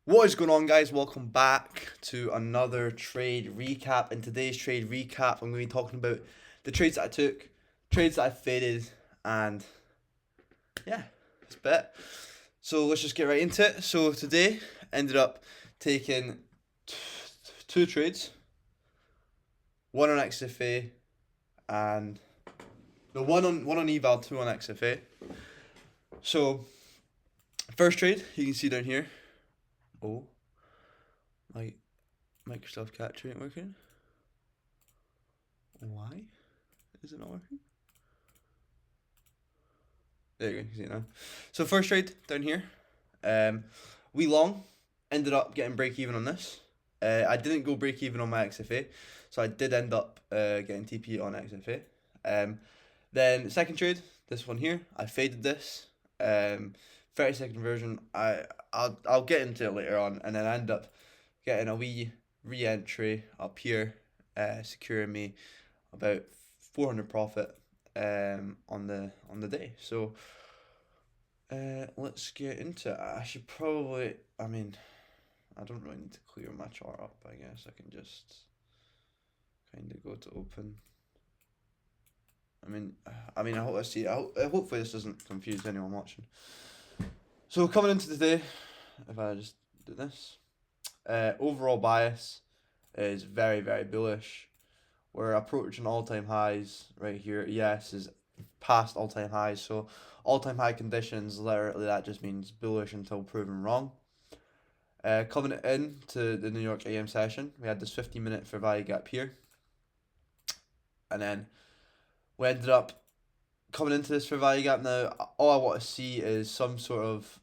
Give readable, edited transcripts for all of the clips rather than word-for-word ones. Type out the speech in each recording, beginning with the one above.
What is going on, guys? Welcome back to another trade recap. In today's trade recap, I'm going to be talking about the trades that I took, trades that I faded, and yeah, that's it. So let's just get right into it. So today, ended up taking two trades, one on XFA and no one on eval, two on XFA. So first trade, you can see down here. Oh, my Microsoft capture ain't working. Why is it not working? There you go, you can see it now. So first trade down here, we long ended up getting break even on this. I didn't go break even on my XFA, so I did end up getting TP on XFA. Then second trade, this one here, I faded this. 30-second version. I'll get into it later on, and then I end up getting a wee re-entry up here, securing me about 400 profit on the day. So let's get into it. I should probably, I don't really need to clear my chart up. I guess I can just kind of go to open. I hope I see. Hopefully this doesn't confuse anyone watching. So coming into today, if I just do this, overall bias is very, very bullish. We're approaching all-time highs right here. Yes, is past all-time highs. So all-time high conditions, literally that just means bullish until proven wrong. Coming in to the New York AM session, we had this 15-minute fair value gap here. And then we ended up coming into this fair value gap. Now, all I want to see is some sort of,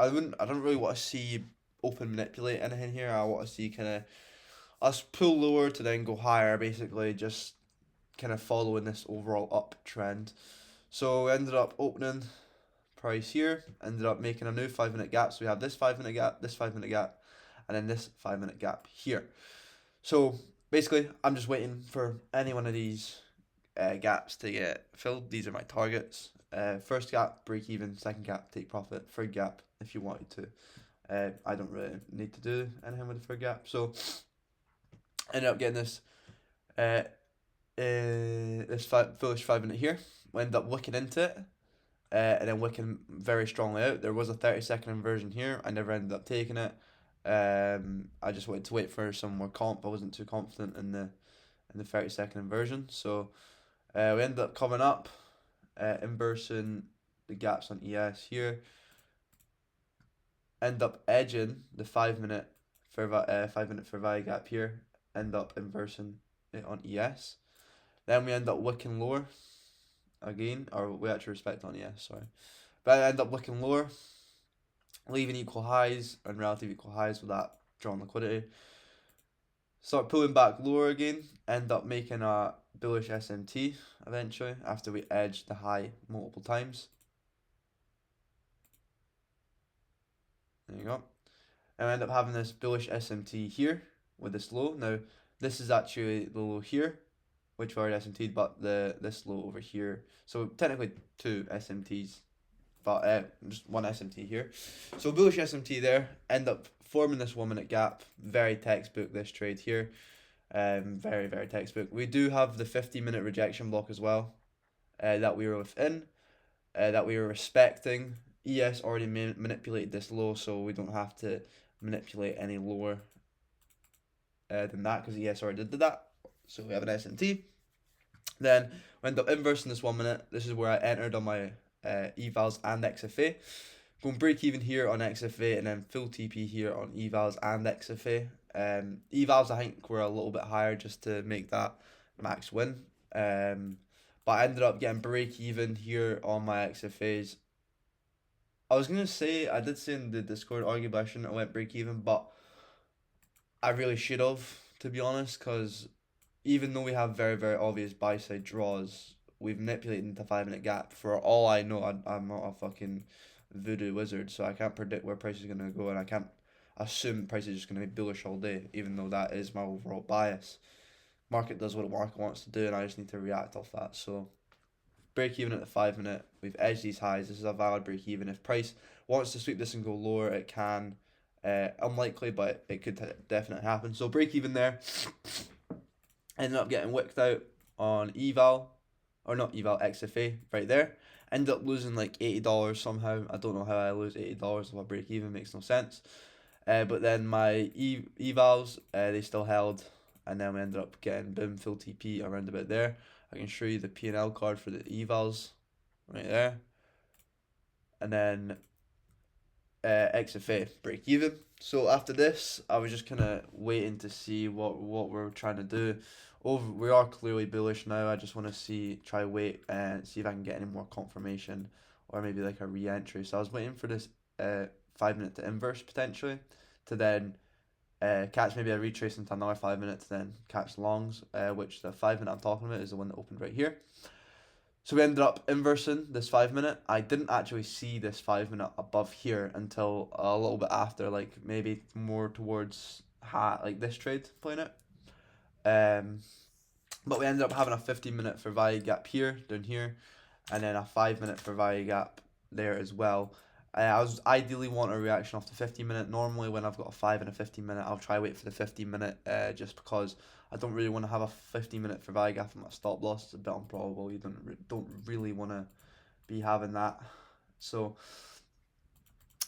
I don't really want to see open manipulate anything here. I want to see kind of us pull lower to then go higher, basically just kind of following this overall uptrend. So we ended up opening price here, ended up making a new 5-minute gap. So we have this 5-minute gap, this 5-minute gap, and then this 5-minute gap here. So basically, I'm just waiting for any one of these gaps to get filled. These are my targets. First gap, break even. Second gap, take profit. Third gap, if you wanted to. I don't really need to do anything with the third gap. So ended up getting this foolish 5-minute here. We ended up looking into it, and then wicking very strongly out. There was a 30-second inversion here. I never ended up taking it. I just wanted to wait for some more comp. I wasn't too confident in the 30-second inversion. So we ended up coming up, inversing the gaps on ES here. End up edging the 5-minute fair value gap here. End up inversing it on ES. Then we end up looking lower again, or we actually respect on ES, sorry. But I end up looking lower, leaving equal highs and relative equal highs with that drawn liquidity. Start pulling back lower again, end up making a bullish SMT eventually after we edge the high multiple times. There you go. And we end up having this bullish SMT here with this low. Now, this is actually the low here, which we already SMT'd, but this low over here. So technically two SMTs, but just one SMT here. So bullish SMT there, end up forming this 1-minute gap. Very textbook, this trade here. Very, very textbook. We do have the 50-minute rejection block as well, that we were within, that we were respecting. ES already manipulated this low, so we don't have to manipulate any lower than that, because ES already did that. So we have an SMT. Then we end up inversing this 1 minute. This is where I entered on my evals and XFA. Going break even here on XFA, and then full TP here on evals and XFA. Evals I think were a little bit higher just to make that max win. But I ended up getting break even here on my XFAs. I was gonna say, I did say in the Discord, arguably I shouldn't have went break even, but I really should have, to be honest, because even though we have very, very obvious buy side draws, we've manipulated the 5-minute gap. For all I know, I'm not a fucking voodoo wizard, so I can't predict where price is going to go, and I can't assume price is just going to be bullish all day, even though that is my overall bias. Market does what the market wants to do, and I just need to react off that. So break even at the 5-minute. We've edged these highs. This is a valid break even. If price wants to sweep this and go lower, it can. Unlikely, but it could definitely happen. So break even there. Ended up getting wicked out on eval, or not eval, XFA right there. Ended up losing like $80 somehow. I don't know how I lose $80 if I break even, makes no sense. But then my evals, they still held, and then we ended up getting boom full TP around about there. I can show you the P&L card for the evals right there, and then XFA break even. So after this, I was just kind of waiting to see what we're trying to do. We are clearly bullish now. I just want to try wait and see if I can get any more confirmation, or maybe like a re-entry. So I was waiting for this 5 minute to inverse potentially, to then catch maybe a retrace into another 5 minutes, then catch longs, which the 5 minute I'm talking about is the one that opened right here. So we ended up inversing this 5 minute. I didn't actually see this 5 minute above here until a little bit after, like maybe more towards like this trade playing it. But we ended up having a 15 minute for value gap here, down here, and then a 5 minute for value gap there as well. I was ideally want a reaction off the 15 minute. Normally when I've got a 5 and a 15 minute, I'll try wait for the 15 minute, just because I don't really want to have a 15 minute for value gap and my stop loss. It's a bit improbable. You don't really want to be having that. So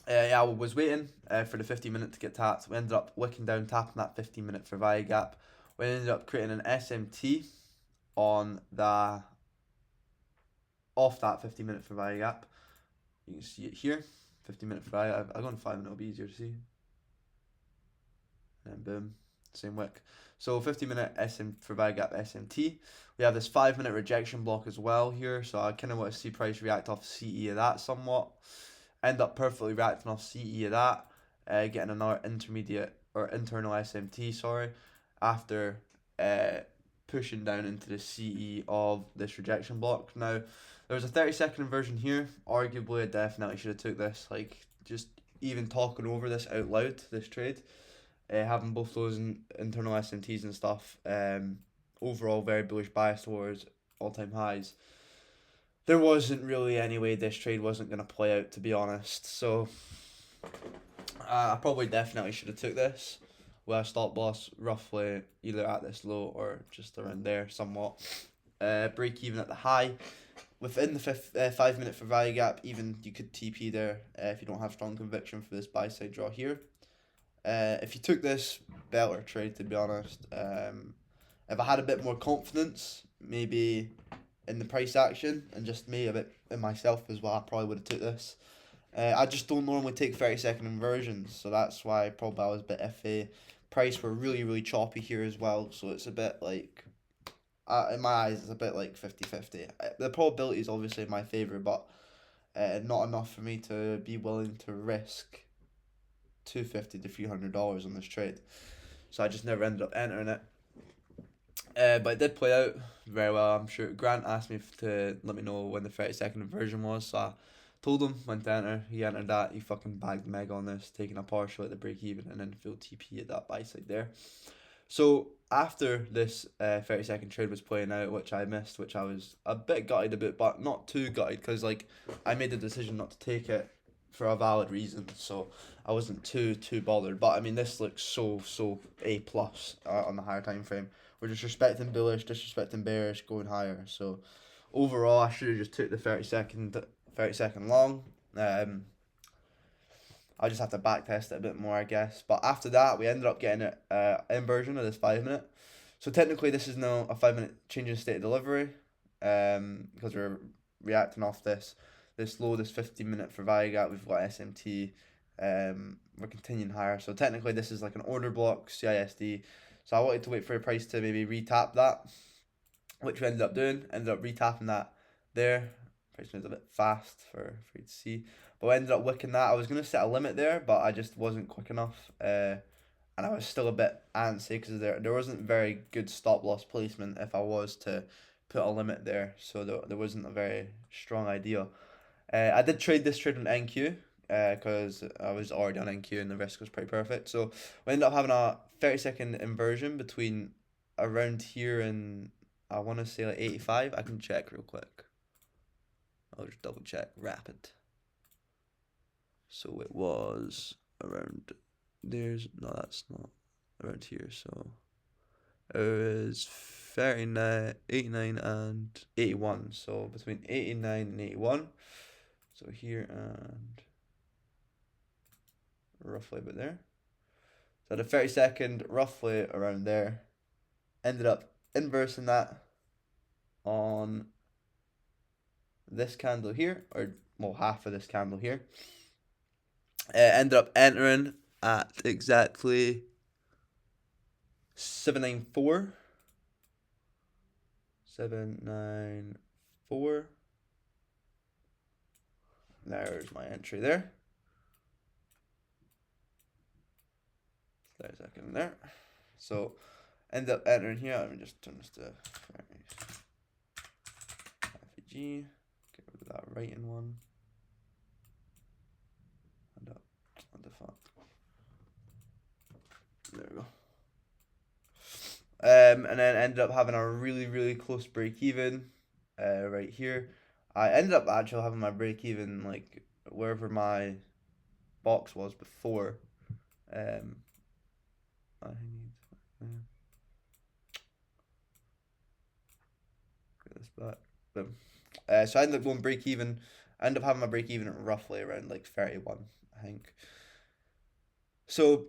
yeah, I was waiting for the 15 minute to get tapped. We ended up wicking down, tapping that 15 minute for value gap. We ended up creating an SMT on the off that 15 minute for value gap. You can see it here. 15 minute for value. I've gone 5 minute, it'll be easier to see. And boom, same wick. So 15 minute SM for value gap SMT. We have this 5 minute rejection block as well here. So I kind of want to see price react off CE of that somewhat. End up perfectly reacting off CE of that. Getting another intermediate or internal SMT, sorry, after pushing down into the CE of this rejection block. Now, there was a 30-second inversion here. Arguably, I definitely should have took this. Like, just even talking over this out loud, this trade, having both those internal SMTs and stuff. Overall, very bullish bias towards all-time highs. There wasn't really any way this trade wasn't going to play out, to be honest. So, I probably definitely should have took this with a stop loss roughly either at this low or just around there somewhat. Break even at the high. Within the 5 minute for value gap, even you could TP there if you don't have strong conviction for this buy side draw here. If you took this, better trade, to be honest. If I had a bit more confidence, maybe in the price action, and just me a bit in myself as well, I probably would have took this. I just don't normally take 30-second inversions, so that's why probably I was a bit iffy. Price were really choppy here as well, so it's a bit like, in my eyes, it's a bit like 50-50. The probability is obviously in my favour, but not enough for me to be willing to risk $250 to $300 on this trade. So I just never ended up entering it. But it did play out very well. I'm sure Grant asked me to let me know when the 30-second inversion was, so I told him when to enter. He entered that. He fucking bagged meg on this, taking a partial at the break even and then full TP at that buy side there. So after this 30-second trade was playing out, which I missed, which I was a bit gutted about, but not too gutted, because like I made the decision not to take it for a valid reason, so I wasn't too bothered. But I mean, this looks so A plus on the higher time frame. We're disrespecting bullish, disrespecting bearish, going higher. So overall, I should have just took the 30-second long. I just have to back test it a bit more, I guess. But after that, we ended up getting an inversion of this 5 minute. So technically, this is now a 5 minute change in state of delivery, because we're reacting off this low, this 15 minute for value gap. We've got SMT. We're continuing higher. So technically, this is like an order block, CISD. So I wanted to wait for a price to maybe retap that, which we ended up doing. Ended up retapping that there. Price was a bit fast for you to see. But I ended up wicking that. I was going to set a limit there, but I just wasn't quick enough. And I was still a bit antsy because there wasn't very good stop loss placement if I was to put a limit there. So there wasn't a very strong idea. I did trade this trade on NQ because I was already on NQ and the risk was pretty perfect. So we ended up having a 30-second inversion between around here and I want to say like 85. I can check real quick. I'll just double check rapid. So it was around no, that's not around here. So it was 39, 89 and 81. So between 89 and 81. So here and roughly about there. So the 30-second, roughly around there. Ended up inversing that on this candle here, or well, half of this candle here. Ended up entering at exactly 794. 794. There's my entry there. 30-second there. So end up entering here. Let me just turn this to FEG. Get rid of that writing one. And up. What the fuck? There we go. And then ended up having a really close break even right here. I ended up actually having my break even like wherever my box was before. I need get this back. Boom. So I ended up going break even. I ended up having my break even at roughly around like 31, I think. So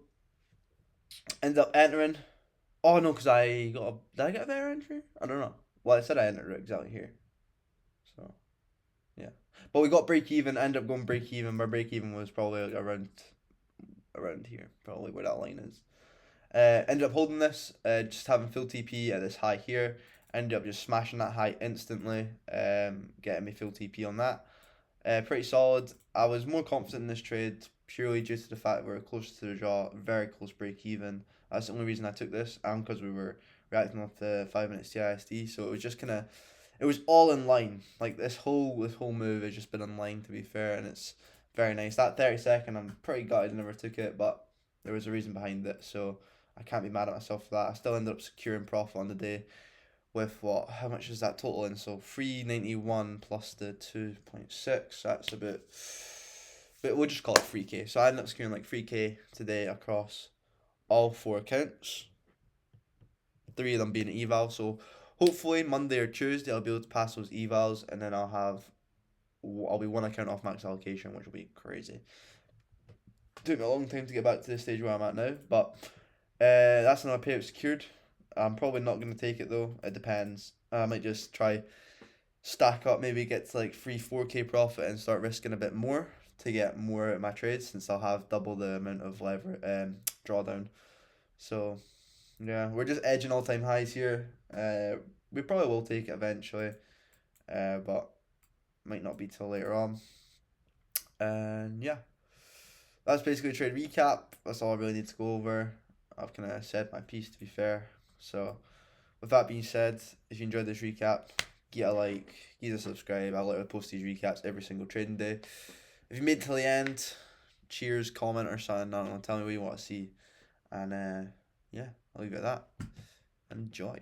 ended up entering. Oh no, because I got a. Did I get a better entry? I don't know. Well, I said I entered exactly here. So yeah, but we got break even. Ended up going break even. My break even was probably like around here, probably where that line is. Ended up holding this, just having full TP at this high here. Ended up just smashing that high instantly, getting me full TP on that. Pretty solid. I was more confident in this trade purely due to the fact we were close to the draw, very close break even. That's the only reason I took this, and because we were reacting off the 5 minute CISD. So it was just kind of, it was all in line. Like this whole move has just been in line, to be fair, and it's very nice. That 30-second, I'm pretty gutted I never took it, but there was a reason behind it, so I can't be mad at myself for that. I still ended up securing profit on the day with what? How much is that total in? So 391 plus the 2.6. That's about. But we'll just call it 3k. So I ended up securing like 3k today across all 4 accounts. 3 of them being eval. So hopefully Monday or Tuesday I'll be able to pass those evals, and then I'll be 1 account off max allocation, which will be crazy. Took me a long time to get back to the stage where I'm at now, but that's another payout secured. I'm probably not going to take it though. It depends. I might just try stack up, maybe get to like 4k profit and start risking a bit more to get more out of my trades, since I'll have double the amount of drawdown. So yeah, we're just edging all time highs here. We probably will take it eventually, but might not be till later on. And yeah, that's basically a trade recap. That's all I really need to go over. I've kind of said my piece, to be fair. So with that being said, if you enjoyed this recap, get a like, get a subscribe. I literally post these recaps every single trading day. If you made it till the end, cheers, comment or something. I don't know, tell me what you want to see. And yeah, I'll leave it at that. Enjoy.